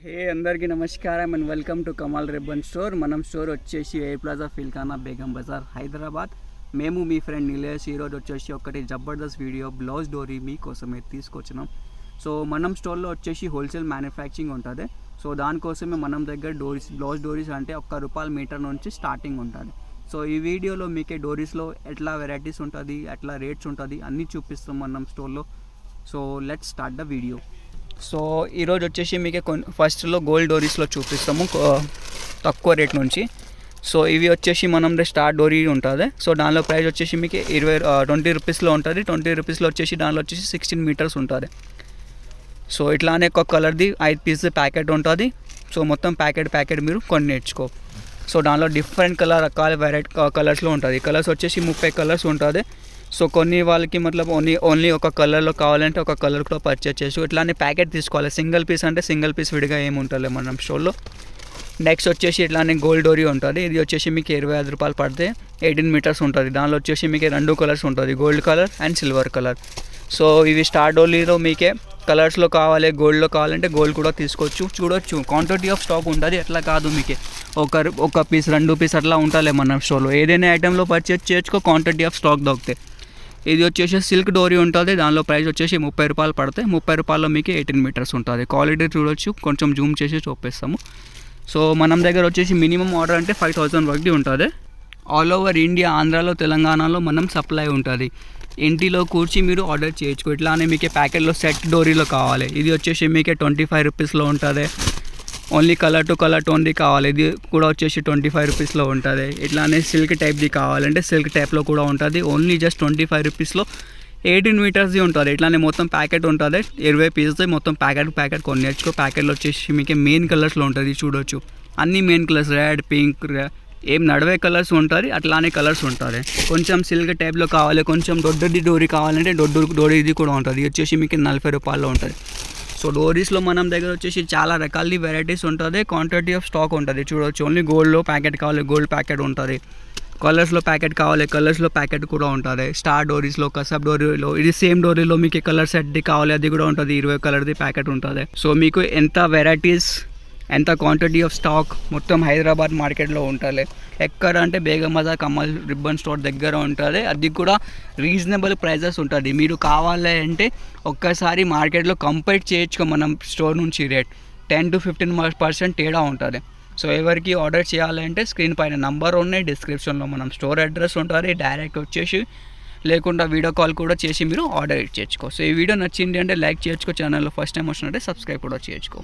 హే అందరికీ నమస్కారం and welcome to Kamal ribbon store. మనం స్టోర్ వచ్చేసి ఎయిర్ ప్లాజా ఫిల్ఖానా బేగం బజార్ హైదరాబాద్. మేము మీ ఫ్రెండ్ నిలేష్ ఈరోజు వచ్చేసి ఒకటి జబర్దస్త్ వీడియో బ్లౌజ్ డోరీ మీకోసమే తీసుకొచ్చినాం. సో మనం స్టోర్లో వచ్చేసి హోల్సేల్ మ్యానుఫ్యాక్చరింగ్ ఉంటుంది. సో దానికోసమే మనం దగ్గర బ్లౌజ్ డోరీస్ అంటే ₹1 మీటర్ నుంచి స్టార్టింగ్ ఉంటుంది. సో ఈ వీడియోలో మీకే డోరీస్లో ఎట్లా వెరైటీస్ ఉంటుంది, ఎట్లా రేట్స్ ఉంటుంది అన్నీ చూపిస్తాం మనం స్టోర్లో. So let's start the video. So ఈరోజు వచ్చేసి మీకు ఫస్ట్లో గోల్డ్ డోరీస్లో చూపిస్తాము తక్కువ రేట్ నుంచి. సో ఇవి వచ్చేసి మనం స్టార్ డోరీ ఉంటుంది. సో దానిలో ప్రైస్ వచ్చేసి మీకు ₹20 ఉంటుంది. ₹20 వచ్చేసి దానిలో వచ్చేసి 16 మీటర్స్ ఉంటుంది. సో ఇట్లానే ఒక కలర్ది 5 పీస్ ప్యాకెట్ ఉంటుంది. సో మొత్తం ప్యాకెట్ మీరు కొన్ని నేర్చుకో. సో దానిలో డిఫరెంట్ రకాల వెరైటీ కలర్స్లో ఉంటుంది. కలర్స్ వచ్చేసి 30 కలర్స్ ఉంటుంది. సో కొన్ని వాళ్ళకి ఓన్లీ ఒక కలర్లో కావాలంటే ఒక కలర్ కూడా పర్చేస్ చేసి ఇట్లానే ప్యాకెట్ తీసుకోవాలి. సింగిల్ పీస్ అంటే సింగిల్ పీస్ విడిగా ఏముంటుంది మనం స్టోర్లో. నెక్స్ట్ వచ్చేసి ఇట్లానే గోల్డ్ డోరీ ఉంటుంది. ఇది వచ్చేసి మీకు ₹25 పడితే 18 మీటర్స్ ఉంటుంది. దానిలో వచ్చేసి మీకు 2 కలర్స్ ఉంటుంది, gold colour and silver colour. So ఇవి స్టార్ డోరీలో మీకే కలర్స్లో కావాలి, గోల్డ్లో కావాలంటే గోల్డ్ కూడా తీసుకోవచ్చు. చూడొచ్చు క్వాంటిటీ ఆఫ్ స్టాక్ ఉంటుంది. అట్లా కాదు మీకే ఒక పీస్ 2 పీస్ అట్లా ఉంటుంది మన స్టోర్లో. ఏదైనా ఐటెంలో పర్చేస్ చేసుకో, క్వాంటిటీ ఆఫ్ స్టాక్ దొరుకుతాయి. ఇది వచ్చేసి సిల్క్ డోరీ ఉంటుంది. దానిలో ప్రైస్ వచ్చేసి ₹30 పడతాయి. ₹30లో మీకు 18 మీటర్స్ ఉంటుంది. క్వాలిటీ చూడొచ్చు, కొంచెం జూమ్ చేసి చూపిస్తాము. సో మనం దగ్గర వచ్చేసి మినిమం ఆర్డర్ అంటే 5000 వరకు ఉంటుంది. ఆల్ ఓవర్ ఇండియా, ఆంధ్రాలో, తెలంగాణలో మనం సప్లై ఉంటుంది. ఇంటిలో కూర్చి మీరు ఆర్డర్ చేయొచ్చు. ఇట్లానే మీకు ప్యాకెట్లో సెట్ డోరీలో కావాలి. ఇది వచ్చేసి మీకు ₹25లో ఉంటుంది. ఓన్లీ కలర్ టు కలర్ టోన్ది కావాలి, ఇది కూడా వచ్చేసి ₹25లో ఉంటుంది. ఇట్లానే సిల్క్ టైప్ది కావాలంటే సిల్క్ టైప్లో కూడా ఉంటుంది. ఓన్లీ జస్ట్ ₹25లో 18 మీటర్స్ది ఉంటుంది. ఇట్లానే మొత్తం ప్యాకెట్ ఉంటుంది. 20 పీస్ది మొత్తం ప్యాకెట్ కొన్ని నేర్చుకో. ప్యాకెట్లో వచ్చేసి మీకు మెయిన్ కలర్స్లో ఉంటుంది. చూడొచ్చు అన్ని మెయిన్ కలర్స్, రెడ్, పింక్, ఏం నడవే కలర్స్ ఉంటుంది. అట్లానే కలర్స్ ఉంటుంది. కొంచెం సిల్క్ టైప్లో కావాలి, కొంచెం దొడ్డది డోరీ కావాలంటే డోరీది కూడా ఉంటుంది. ఇది వచ్చేసి మీకు ₹40లో ఉంటుంది. సో డోరీస్లో మనం దగ్గర వచ్చేసి చాలా రకాల వెరైటీస్ ఉంటుంది. క్వాంటిటీ ఆఫ్ స్టాక్ ఉంటుంది. చూడవచ్చు ఓన్లీ గోల్డ్లో ప్యాకెట్ కావాలి, గోల్డ్ ప్యాకెట్ ఉంటుంది. కలర్స్లో ప్యాకెట్ కావాలి, కలర్స్లో ప్యాకెట్ కూడా ఉంటుంది. స్టార్ డోరీస్లో, కసబ్ డోరీలో, ఇది సేమ్ డోరీలో మీకు కలర్ సెట్ది కావాలి, అది కూడా ఉంటుంది. 20 కలర్ది ప్యాకెట్ ఉంటుంది. సో మీకు ఎంత వెరైటీస్, ఎంత క్వాంటిటీ ఆఫ్ స్టాక్ మొత్తం హైదరాబాద్ మార్కెట్లో ఉంటుంది. ఎక్కడ అంటే బేగం బజార్ కమల్ రిబ్బన్ స్టోర్ దగ్గర ఉంటుంది. అది కూడా రీజనబుల్ ప్రైజెస్ ఉంటుంది. మీరు కావాలి అంటే ఒక్కసారి మార్కెట్లో కంపేర్ చేయొచ్చు మనం స్టోర్ నుంచి రేట్ 10 to 15% తేడా ఉంటుంది. సో ఎవరికి ఆర్డర్ చేయాలంటే స్క్రీన్ పైన నంబర్ ఉన్నాయి, డిస్క్రిప్షన్లో మనం స్టోర్ అడ్రస్ ఉంటుంది. డైరెక్ట్ వచ్చేసి లేకుండా వీడియో కాల్ కూడా చేసి మీరు ఆర్డర్ చేసుకో. సో ఈ వీడియో నచ్చింది అంటే లైక్ చేయొచ్చుకో. ఛానల్లో ఫస్ట్ టైం వచ్చినట్టే సబ్స్క్రైబ్ కూడా చేయొచ్చుకో.